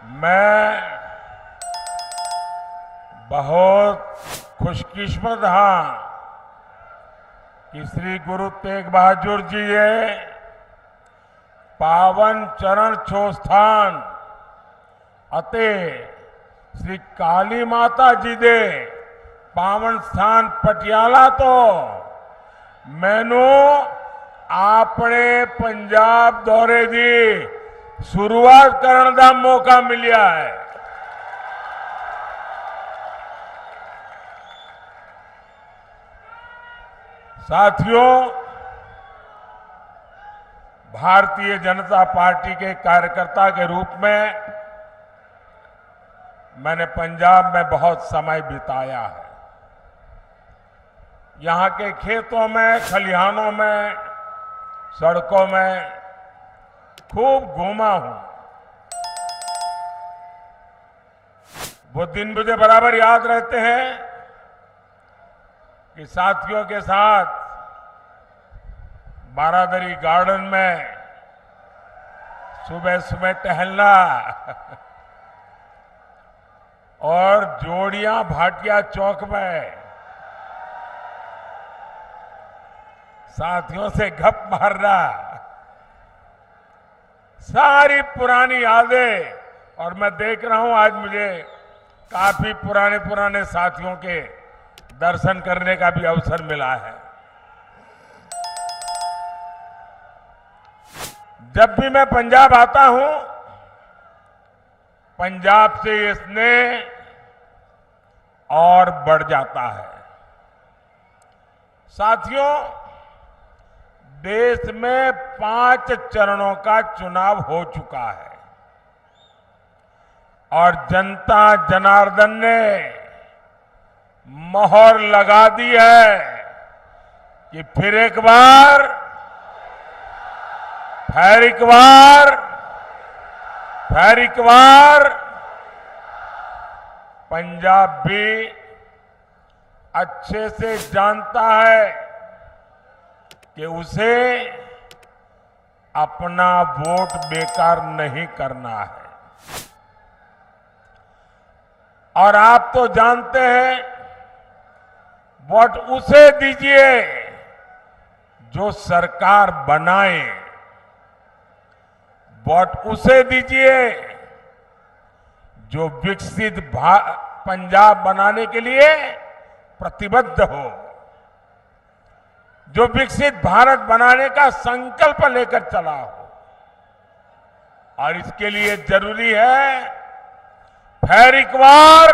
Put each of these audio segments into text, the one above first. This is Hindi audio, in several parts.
मैं बहुत खुशकिस्मत हाँ कि श्री गुरु तेग बहादुर जी ये पावन चरण छो स्थान ਅਤੇ श्री काली माता जी दे पावन स्थान पटियाला तो मैनू अपने पंजाब दौरे की शुरुआत करने का मौका मिला है। साथियों, भारतीय जनता पार्टी के कार्यकर्ता के रूप में मैंने पंजाब में बहुत समय बिताया है। यहां के खेतों में, खलिहानों में, सड़कों में खूब घूमा हूं। वो दिन मुझे बराबर याद रहते हैं कि साथियों के साथ बारादरी गार्डन में सुबह सुबह टहलना और जोड़ियां भाटिया चौक में साथियों से गप मारना, सारी पुरानी यादें। और मैं देख रहा हूं आज मुझे काफी पुराने साथियों के दर्शन करने का भी अवसर मिला है। जब भी मैं पंजाब आता हूं, पंजाब से ये स्नेह और बढ़ जाता है। साथियों, देश में 5 चरणों का चुनाव हो चुका है और जनता जनार्दन ने मोहर लगा दी है कि फिर एक बार पंजाब भी अच्छे से जानता है कि उसे अपना वोट बेकार नहीं करना है। और आप तो जानते हैं, वोट उसे दीजिए जो सरकार बनाए, वोट उसे दीजिए जो विकसित पंजाब बनाने के लिए प्रतिबद्ध हो, जो विकसित भारत बनाने का संकल्प लेकर चला हो। और इसके लिए जरूरी है फिर एक बार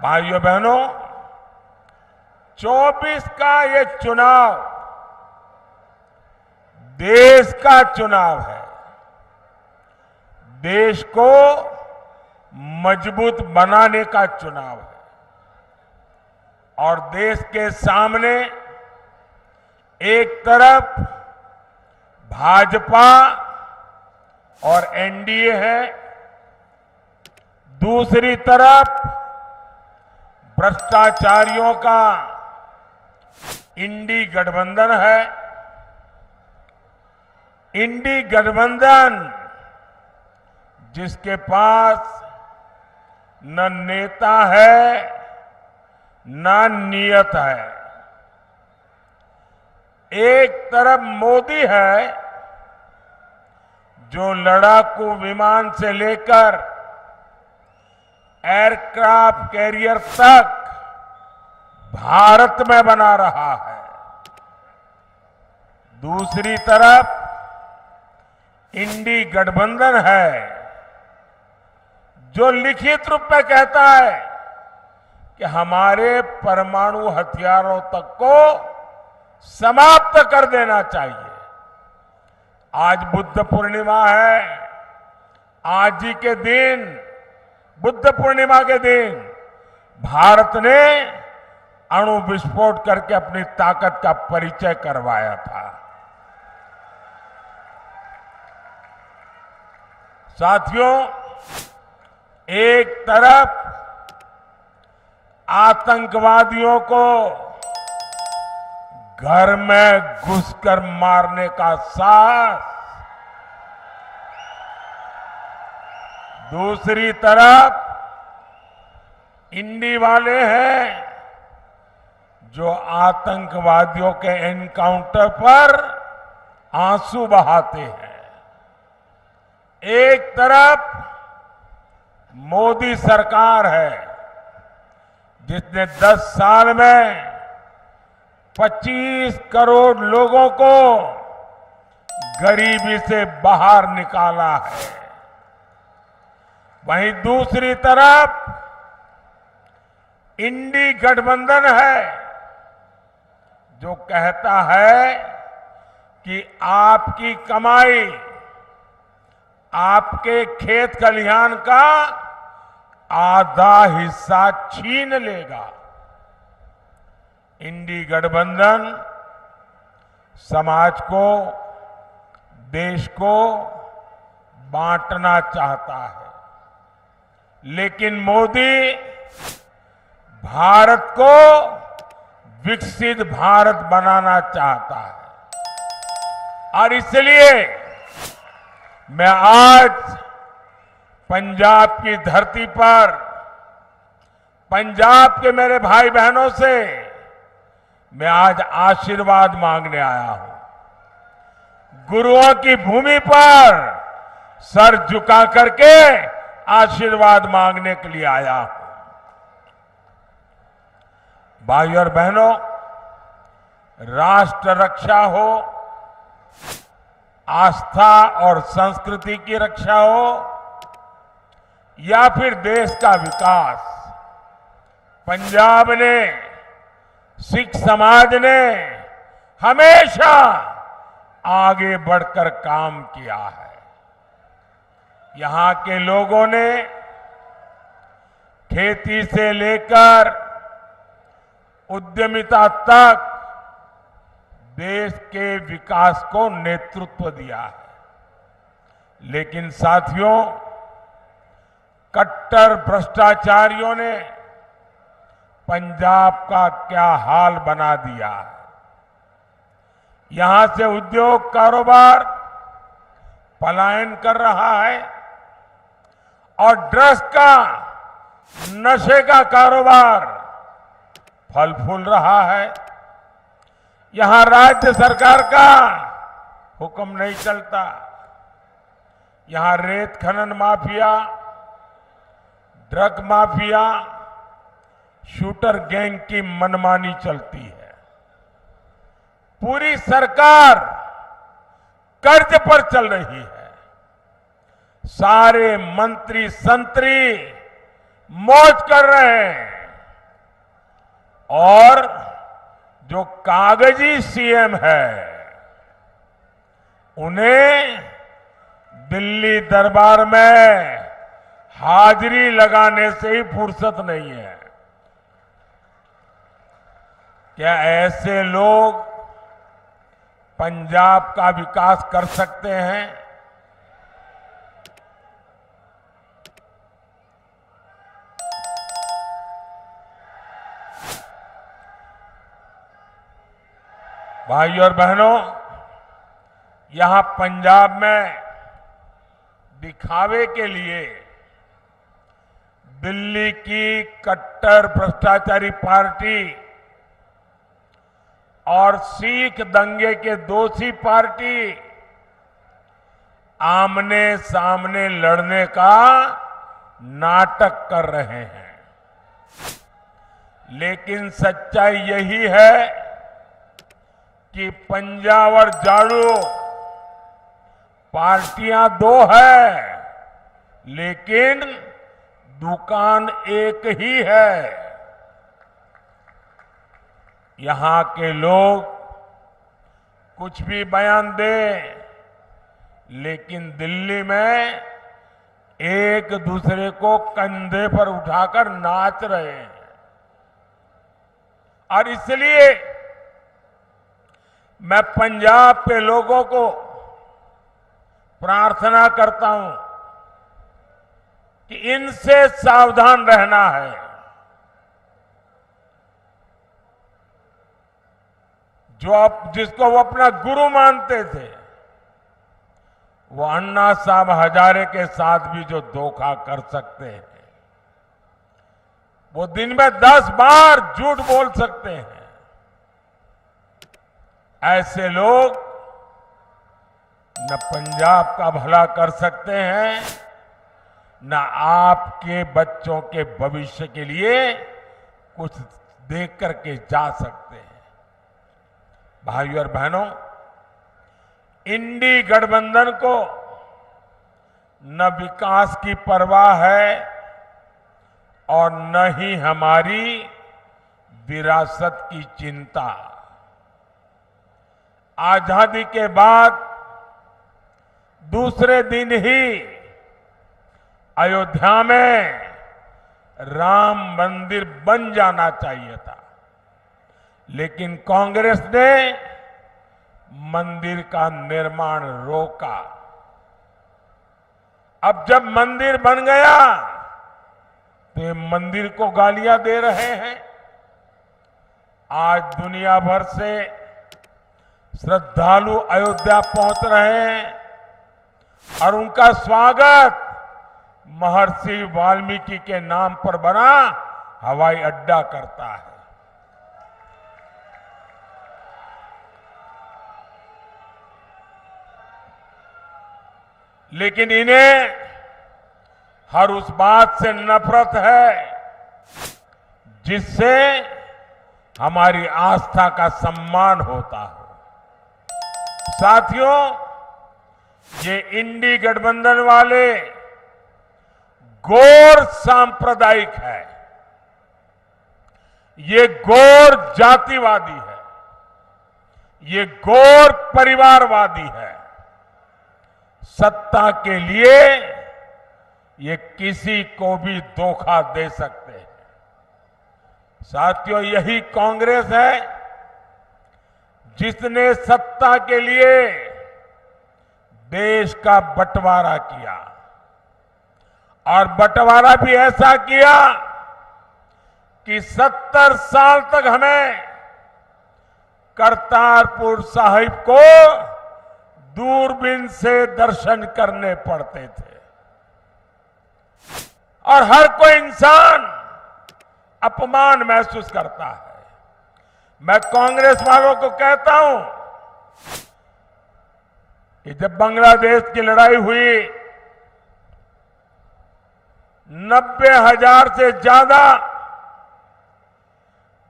भाइयों बहनों, 24 का ये चुनाव देश का चुनाव है। देश को मजबूत बनाने का चुनाव है और देश के सामने एक तरफ भाजपा और एनडीए है, दूसरी तरफ भ्रष्टाचारियों का इंडी गठबंधन है। इंडी गठबंधन जिसके पास न नेता है न नियत है। एक तरफ मोदी है जो लड़ाकू विमान से लेकर एयरक्राफ्ट कैरियर तक भारत में बना रहा है। दूसरी तरफ इंडी गठबंधन है जो लिखित रूप में कहता है कि हमारे परमाणु हथियारों तक को समाप्त कर देना चाहिए। आज बुद्ध पूर्णिमा है। आज ही के दिन, बुद्ध पूर्णिमा के दिन, भारत ने अणु विस्फोट करके अपनी ताकत का परिचय करवाया था। साथियों, एक तरफ आतंकवादियों को घर में घुसकर मारने का साहस, दूसरी तरफ इंडी वाले हैं जो आतंकवादियों के एनकाउंटर पर आंसू बहाते हैं। एक तरफ मोदी सरकार है जिसने 10 साल में 25 करोड़ लोगों को गरीबी से बाहर निकाला है। वहीं दूसरी तरफ इंडी गठबंधन है जो कहता है कि आपकी कमाई, आपके खेत खलिहान का आधा हिस्सा छीन लेगा। इंडी गठबंधन समाज को, देश को बांटना चाहता है, लेकिन मोदी भारत को विकसित भारत बनाना चाहता है। और इसलिए मैं आज पंजाब की धरती पर पंजाब के मेरे भाई बहनों से मैं आज आशीर्वाद मांगने आया हूं। गुरुओं की भूमि पर सर झुका करके आशीर्वाद मांगने के लिए आया हूं। भाइयों और बहनों, राष्ट्र रक्षा हो, आस्था और संस्कृति की रक्षा हो या फिर देश का विकास, पंजाब ने, सिख समाज ने हमेशा आगे बढ़कर काम किया है। यहां के लोगों ने खेती से लेकर उद्यमिता तक देश के विकास को नेतृत्व दिया है। लेकिन साथियों, कट्टर भ्रष्टाचारियों ने पंजाब का क्या हाल बना दिया है। यहां से उद्योग कारोबार पलायन कर रहा है और ड्रग्स का, नशे का कारोबार फल फूल रहा है। यहां राज्य सरकार का हुक्म नहीं चलता। यहां रेत खनन mafia, drug mafia, shooter gang की मनमानी चलती है। पूरी सरकार कर्ज पर चल रही है। सारे मंत्री संतरी मौज कर रहे हैं और जो कागजी सीएम है उन्हें दिल्ली दरबार में हाजिरी लगाने से ही फुर्सत नहीं है। क्या ऐसे लोग पंजाब का विकास कर सकते हैं? भाइयों और बहनों, यहां पंजाब में दिखावे के लिए दिल्ली की कट्टर भ्रष्टाचारी पार्टी और सिख दंगे के दोषी पार्टी आमने सामने लड़ने का नाटक कर रहे हैं। लेकिन सच्चाई यही है कि पंजाब और झाड़ू पार्टियां दो है, लेकिन दुकान एक ही है। यहां के लोग कुछ भी बयान दें, लेकिन दिल्ली में एक दूसरे को कंधे पर उठाकर नाच रहे हैं। और इसलिए मैं पंजाब के लोगों को प्रार्थना करता हूं कि इनसे सावधान रहना है। जिसको वो अपना गुरु मानते थे, वो अन्ना साहब हजारे के साथ भी जो धोखा कर सकते हैं, वो दिन में 10 बार झूठ बोल सकते हैं। ऐसे लोग न पंजाब का भला कर सकते हैं, न आपके बच्चों के भविष्य के लिए कुछ देख करके जा सकते हैं। भाइयों और बहनों, इंडी गठबंधन को न विकास की परवाह है और न ही हमारी विरासत की चिंता। आजादी के बाद दूसरे दिन ही अयोध्या में राम मंदिर बन जाना चाहिए था, लेकिन कांग्रेस ने मंदिर का निर्माण रोका। अब जब मंदिर बन गया तो ये मंदिर को गालियां दे रहे हैं। आज दुनिया भर से श्रद्धालु अयोध्या पहुंच रहे हैं और उनका स्वागत महर्षि वाल्मीकि के नाम पर बना हवाई अड्डा करता है। लेकिन इन्हें हर उस बात से नफरत है जिससे हमारी आस्था का सम्मान होता हो। साथियों, ये इंडी गठबंधन वाले घोर सांप्रदायिक है, ये घोर जातिवादी है, ये घोर परिवारवादी है। सत्ता के लिए ये किसी को भी धोखा दे सकते हैं। साथियों, यही कांग्रेस है जिसने सत्ता के लिए देश का बंटवारा किया और बंटवारा भी ऐसा किया कि 70 साल तक हमें करतारपुर साहिब को दूरबीन से दर्शन करने पड़ते थे और हर कोई इंसान अपमान महसूस करता है। मैं कांग्रेस वालों को कहता हूं कि जब बांग्लादेश की लड़ाई हुई, 90,000 से ज्यादा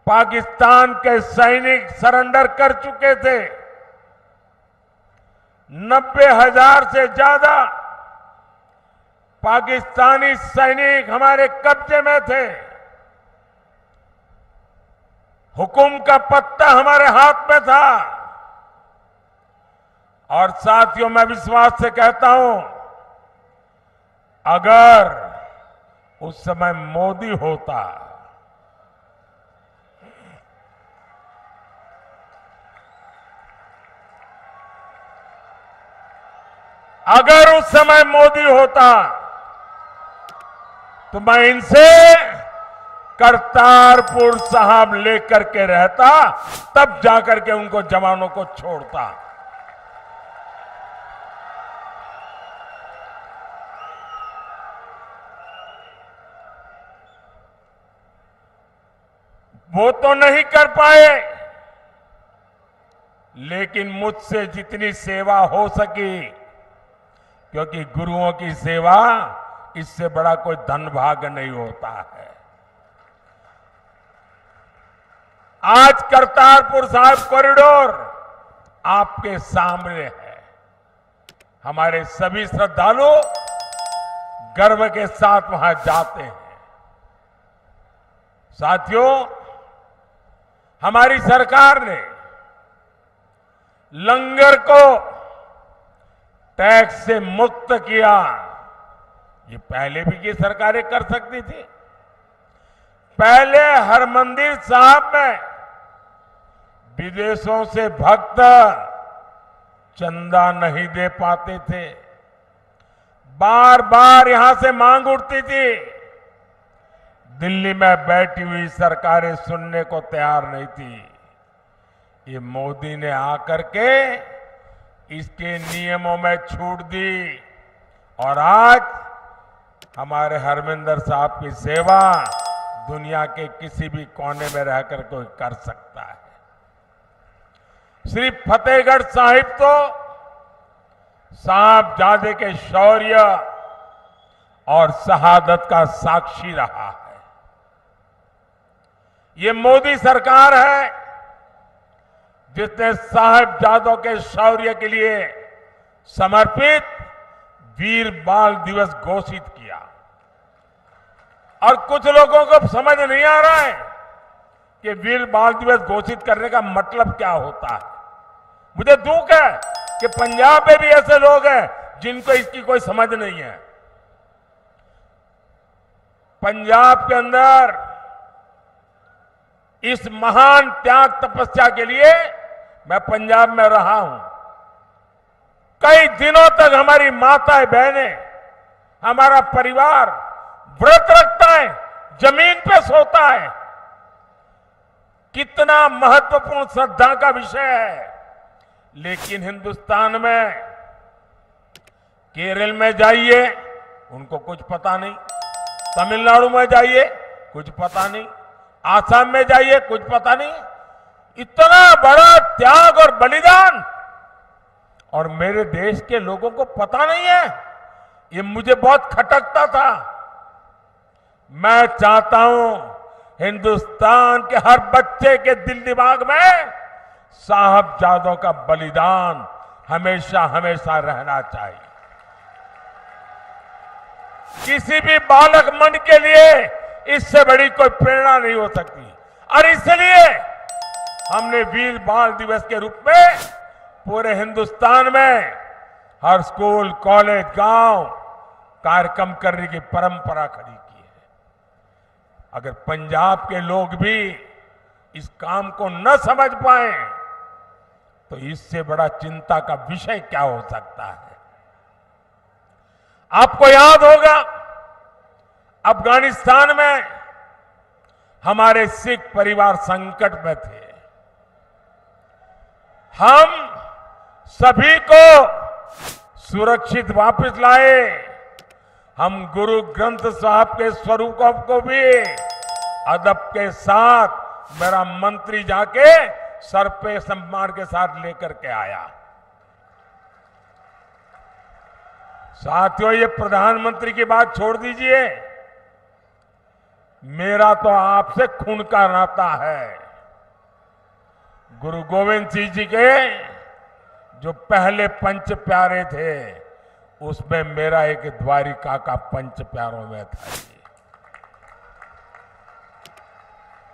पाकिस्तान के सैनिक सरेंडर कर चुके थे। 90,000 से ज्यादा पाकिस्तानी सैनिक हमारे कब्जे में थे। हुकुम का पत्ता हमारे हाथ में था। और साथियों, मैं विश्वास से कहता हूं, अगर उस समय मोदी होता, अगर उस समय मोदी होता तो मैं इनसे करतारपुर साहब लेकर के रहता, तब जाकर के उनको जवानों को छोड़ता। वो तो नहीं कर पाए, लेकिन मुझसे जितनी सेवा हो सकी, क्योंकि गुरुओं की सेवा इससे बड़ा कोई धन भाग्य नहीं होता है। आज करतारपुर साहिब कॉरिडोर आपके सामने है। हमारे सभी श्रद्धालु गर्व के साथ वहां जाते हैं। साथियों, हमारी सरकार ने लंगर को टैक्स से मुक्त किया। ये पहले भी ये सरकारें कर सकती थी। पहले हरमंदिर साहब में विदेशों से भक्त चंदा नहीं दे पाते थे। बार बार यहां से मांग उठती थी। दिल्ली में बैठी हुई सरकारें सुनने को तैयार नहीं थी। ये मोदी ने आकर के इसके नियमों में छूट दी और आज हमारे हरमिंदर साहब की सेवा दुनिया के किसी भी कोने में रहकर कोई कर सकता है। श्री फतेहगढ़ साहिब तो साहबजादे के शौर्य और शहादत का साक्षी रहा है। ये मोदी सरकार है जिसने साहबजादों के शौर्य के लिए समर्पित वीर बाल दिवस घोषित किया। और कुछ लोगों को समझ नहीं आ रहा है कि वीर बाल दिवस घोषित करने का मतलब क्या होता है। मुझे दुख है कि पंजाब में भी ऐसे लोग हैं जिनको इसकी कोई समझ नहीं है। पंजाब के अंदर इस महान त्याग तपस्या के लिए मैं पंजाब में रहा हूं। कई दिनों तक हमारी माताएं बहनें, हमारा परिवार व्रत रखता है, जमीन पे सोता है। कितना महत्वपूर्ण श्रद्धा का विषय है। लेकिन हिंदुस्तान में केरल में जाइए, उनको कुछ पता नहीं। तमिलनाडु में जाइए, कुछ पता नहीं। आसाम में जाइए, कुछ पता नहीं। इतना बड़ा त्याग और बलिदान और मेरे देश के लोगों को पता नहीं है। ये मुझे बहुत खटकता था। मैं चाहता हूं हिंदुस्तान के हर बच्चे के दिल दिमाग में साहबजादों का बलिदान हमेशा हमेशा रहना चाहिए। किसी भी बालक मन के लिए इससे बड़ी कोई प्रेरणा नहीं हो सकती। और इसलिए हमने वीर बाल दिवस के रूप में पूरे हिंदुस्तान में हर स्कूल, कॉलेज, गांव कार्यक्रम करने की परंपरा खड़ी की है। अगर पंजाब के लोग भी इस काम को न समझ पाए तो इससे बड़ा चिंता का विषय क्या हो सकता है। आपको याद होगा अफगानिस्तान में हमारे सिख परिवार संकट में थे। हम सभी को सुरक्षित वापस लाए। हम गुरु ग्रंथ साहब के स्वरूपों को भी अदब के साथ मेरा मंत्री जाके सर पे सम्मान के साथ लेकर के आया। साथियों, ये प्रधानमंत्री की बात छोड़ दीजिए, मेरा तो आपसे खून का नाता है। गुरु गोविंद सिंह जी के जो पहले पंच प्यारे थे उसमें मेरा एक द्वारिका का पंच प्यारों में था।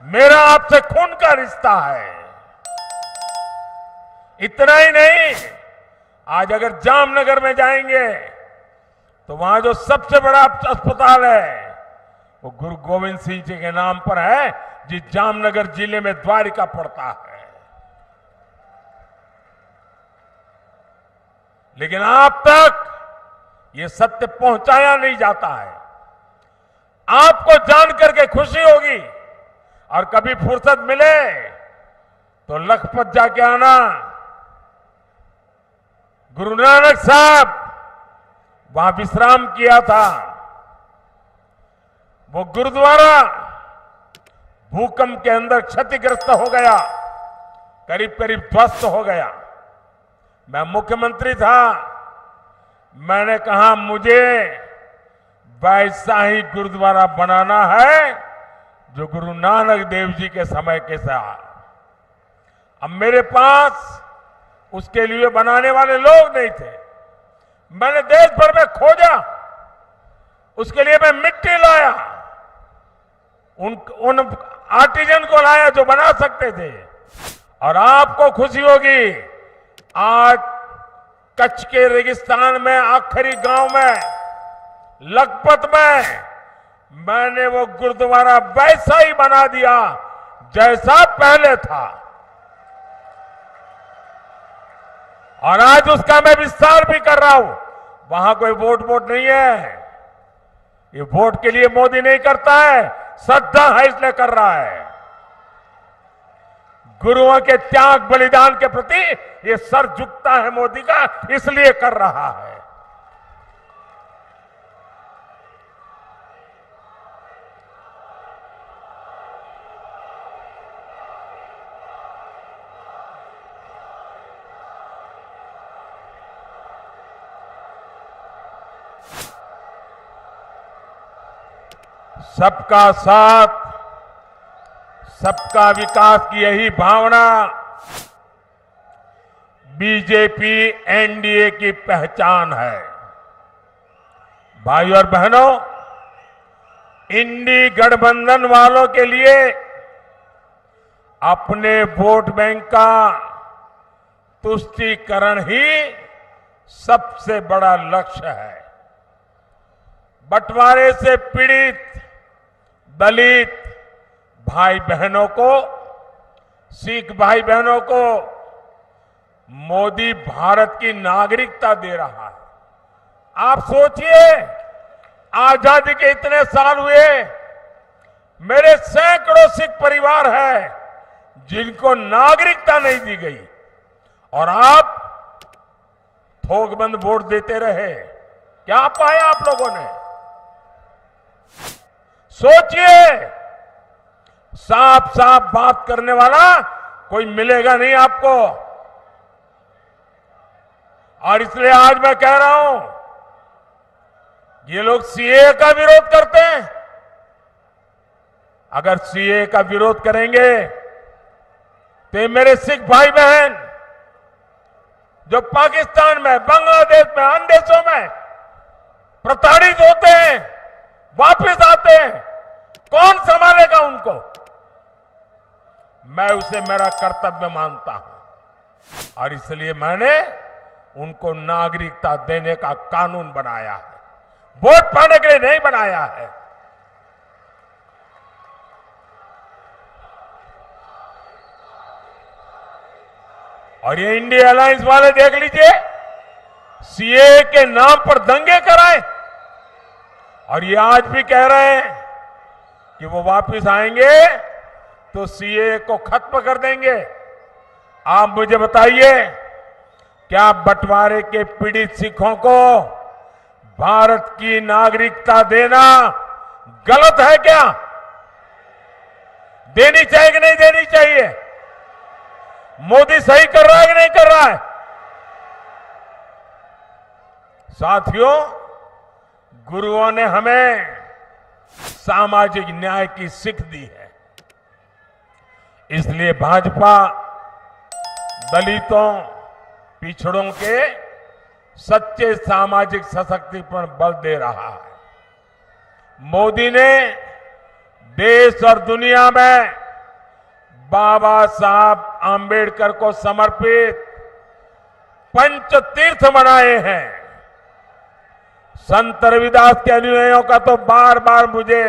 मेरा आपसे खून का रिश्ता है। इतना ही नहीं, आज अगर जामनगर में जाएंगे तो वहां जो सबसे बड़ा अस्पताल है वो गुरु गोविंद सिंह जी के नाम पर है, जिस जामनगर जिले में द्वारिका पड़ता है। लेकिन आप तक ये सत्य पहुंचाया नहीं जाता है। आपको जानकर के खुशी होगी और कभी फुर्सत मिले तो लखपत जाके आना। गुरु नानक साहब वहां विश्राम किया था। वो गुरुद्वारा भूकंप के अंदर क्षतिग्रस्त हो गया, करीब करीब ध्वस्त हो गया। मैं मुख्यमंत्री था, मैंने कहा मुझे वैसा ही गुरुद्वारा बनाना है जो गुरु नानक देव जी के समय के साथ। अब मेरे पास उसके लिए बनाने वाले लोग नहीं थे। मैंने देश भर में खोजा, उसके लिए मैं मिट्टी लाया, उन आर्टिजन को लाया जो बना सकते थे। और आपको खुशी होगी, आज कच्छ के रेगिस्तान में आखिरी गांव में लखपत में मैंने वो गुरुद्वारा वैसा ही बना दिया जैसा पहले था। और आज उसका मैं विस्तार भी कर रहा हूं। वहां कोई वोट नहीं है। ये वोट के लिए मोदी नहीं करता है, श्रद्धा है इसलिए कर रहा है। गुरुओं के त्याग बलिदान के प्रति ये सर झुकता है मोदी का, इसलिए कर रहा है। सबका साथ, सबका विकास की यही भावना बीजेपी एनडीए की पहचान है। भाइयों और बहनों, इंडी गठबंधन वालों के लिए अपने वोट बैंक का तुष्टीकरण ही सबसे बड़ा लक्ष्य है। बंटवारे से पीड़ित दलित भाई बहनों को, सिख भाई बहनों को मोदी भारत की नागरिकता दे रहा है। आप सोचिए, आजादी के इतने साल हुए, मेरे सैकड़ों सिख परिवार है जिनको नागरिकता नहीं दी गई, और आप थोकबंद वोट देते रहे। क्या पाया आप लोगों ने? सोचिए, साफ साफ बात करने वाला कोई मिलेगा नहीं आपको। और इसलिए आज मैं कह रहा हूं, ये लोग सीए का विरोध करते हैं। अगर सीए का विरोध करेंगे तो ये मेरे सिख भाई बहन जो पाकिस्तान में, बांग्लादेश में, अन्य देशों में प्रताड़ित होते हैं, वापस आते हैं, कौन संभालेगा उनको? मैं उसे मेरा कर्तव्य मानता हूं और इसलिए मैंने उनको नागरिकता देने का कानून बनाया है, वोट पाने के लिए नहीं बनाया है। और ये इंडिया अलायंस वाले देख लीजिए, सीए के नाम पर दंगे कराए और ये आज भी कह रहे हैं कि वो वापस आएंगे तो सीए को खत्म कर देंगे। आप मुझे बताइए, क्या बंटवारे के पीड़ित सिखों को भारत की नागरिकता देना गलत है क्या? देनी चाहिए कि नहीं देनी चाहिए? मोदी सही कर रहा है कि नहीं कर रहा है? साथियों, गुरुओं ने हमें सामाजिक न्याय की सीख दी है। इसलिए भाजपा दलितों, पिछड़ों के सच्चे सामाजिक सशक्तिकरण पर बल दे रहा है। मोदी ने देश और दुनिया में बाबा साहब आंबेडकर को समर्पित पंच तीर्थ बनाए हैं। संत रविदास के अनुयायियों का तो बार बार मुझे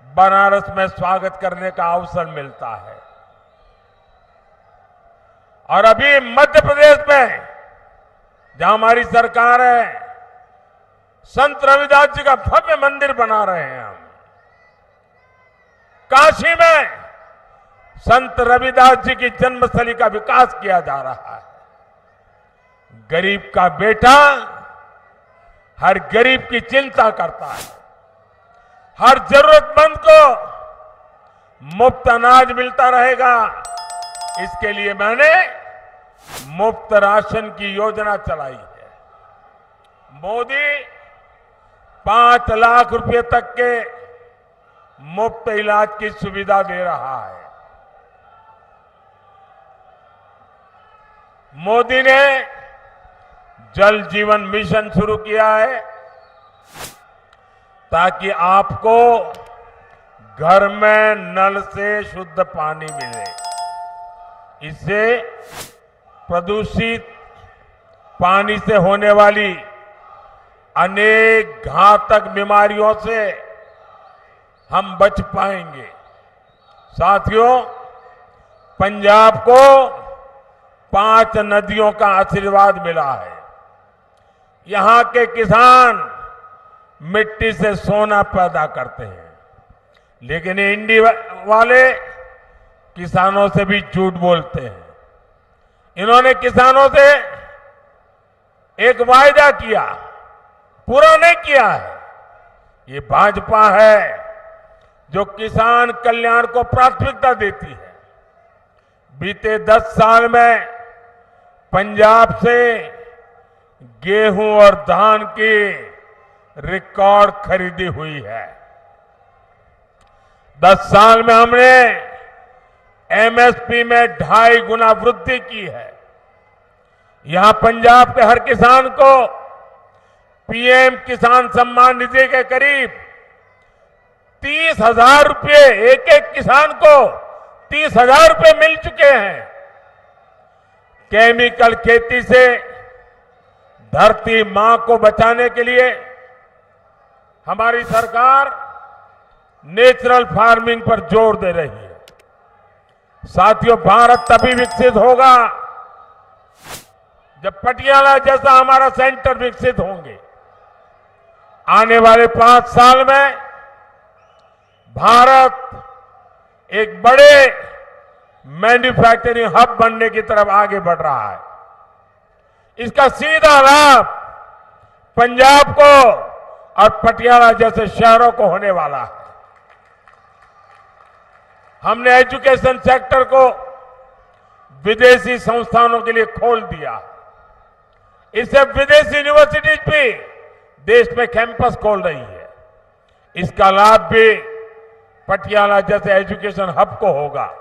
बनारस में स्वागत करने का अवसर मिलता है। और अभी मध्य प्रदेश में जहां हमारी सरकार है, संत रविदास जी का भव्य मंदिर बना रहे हैं हम। काशी में संत रविदास जी की जन्मस्थली का विकास किया जा रहा है। गरीब का बेटा हर गरीब की चिंता करता है। हर जरूरतमंद को मुफ्त अनाज मिलता रहेगा। इसके लिए मैंने मुफ्त राशन की योजना चलाई है। मोदी 5 लाख रुपए तक के मुफ्त इलाज की सुविधा दे रहा है। मोदी ने जल जीवन मिशन शुरू किया है ताकि आपको घर में नल से शुद्ध पानी मिले। इससे प्रदूषित पानी से होने वाली अनेक घातक बीमारियों से हम बच पाएंगे। साथियों, पंजाब को 5 नदियों का आशीर्वाद मिला है। यहां के किसान मिट्टी से सोना पैदा करते हैं, लेकिन इंडी वाले किसानों से भी झूठ बोलते हैं। इन्होंने किसानों से एक वायदा किया, पूरा नहीं किया है। ये भाजपा है जो किसान कल्याण को प्राथमिकता देती है। बीते 10 साल में पंजाब से गेहूं और धान की रिकॉर्ड खरीदी हुई है। 10 साल में हमने एमएसपी में 2.5 गुना वृद्धि की है। यहां पंजाब के हर किसान को पीएम किसान सम्मान निधि के करीब 30,000 रुपये, एक एक किसान को 30,000 रुपये मिल चुके हैं। केमिकल खेती से धरती मां को बचाने के लिए हमारी सरकार नेचुरल फार्मिंग पर जोर दे रही है। साथियों, भारत तभी विकसित होगा जब पटियाला जैसा हमारा सेंटर विकसित होंगे। आने वाले 5 साल में भारत एक बड़े मैन्युफैक्चरिंग हब बनने की तरफ आगे बढ़ रहा है। इसका सीधा लाभ पंजाब को और पटियाला जैसे शहरों को होने वाला है। हमने एजुकेशन सेक्टर को विदेशी संस्थानों के लिए खोल दिया। इससे विदेशी यूनिवर्सिटीज भी देश में कैंपस खोल रही है। इसका लाभ भी पटियाला जैसे एजुकेशन हब को होगा।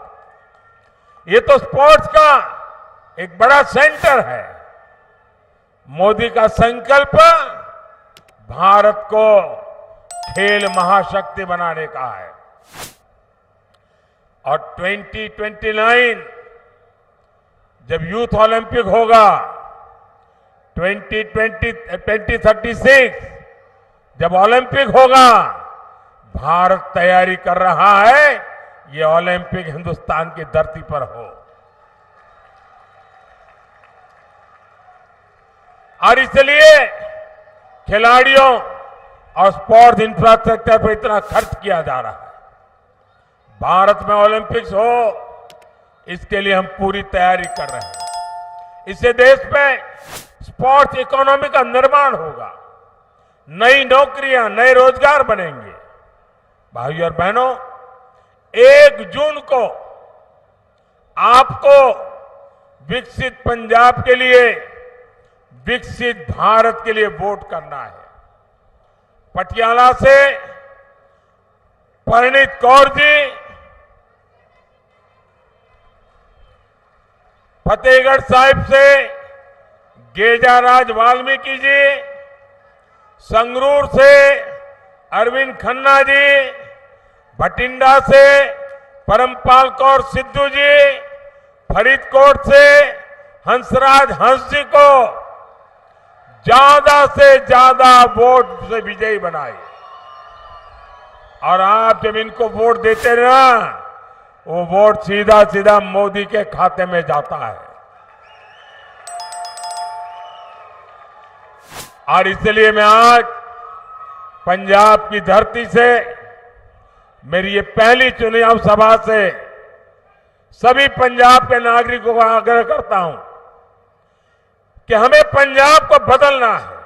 ये तो स्पोर्ट्स का एक बड़ा सेंटर है। मोदी का संकल्प भारत को खेल महाशक्ति बनाने का है और 2029 जब यूथ ओलंपिक होगा, 2036 जब ओलंपिक होगा, भारत तैयारी कर रहा है ये ओलंपिक हिंदुस्तान की धरती पर हो। और इसलिए खिलाड़ियों और स्पोर्ट्स इंफ्रास्ट्रक्चर पर इतना खर्च किया जा रहा है। भारत में ओलंपिक्स हो, इसके लिए हम पूरी तैयारी कर रहे हैं। इससे देश में स्पोर्ट्स इकोनॉमी का निर्माण होगा, नई नौकरियां, नए रोजगार बनेंगे। भाइयों और बहनों, 1 जून को आपको विकसित पंजाब के लिए, विकसित भारत के लिए वोट करना है। पटियाला से परिणीत कौर जी, फतेहगढ़ साहिब से गेजाराज वाल्मीकि जी, संगरूर से अरविंद खन्ना जी, भटिंडा से परमपाल कौर सिद्धू जी, फरीदकोट से हंसराज हंस जी को ज्यादा से ज्यादा वोट से विजयी बनाए। और आप जब इनको वोट देते ना, वो वोट सीधा सीधा मोदी के खाते में जाता है। और इसलिए मैं आज पंजाब की धरती से, मेरी ये पहली चुनाव सभा से सभी पंजाब के नागरिकों का आग्रह करता हूं कि हमें पंजाब को बदलना है।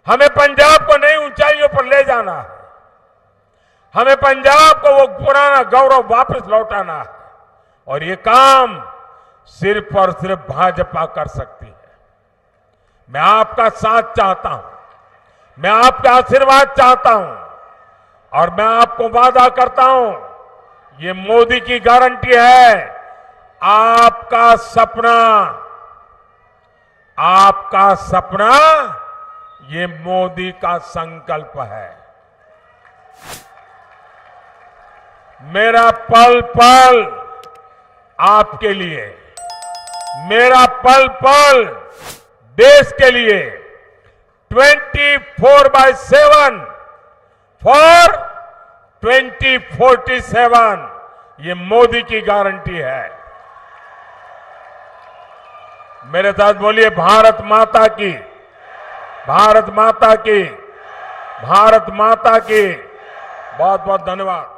हमें पंजाब को नई ऊंचाइयों पर ले जाना है। हमें पंजाब को वो पुराना गौरव वापस लौटाना है। और ये काम सिर्फ और सिर्फ भाजपा कर सकती है। मैं आपका साथ चाहता हूं, मैं आपका आशीर्वाद चाहता हूं और मैं आपको वादा करता हूं, ये मोदी की गारंटी है। आपका सपना ये मोदी का संकल्प है। मेरा पल पल आपके लिए, मेरा पल पल देश के लिए 24/7 फॉर 2047 ये मोदी की गारंटी है। मेरे साथ बोलिए, भारत माता की, भारत माता की, भारत माता की। बहुत बहुत धन्यवाद।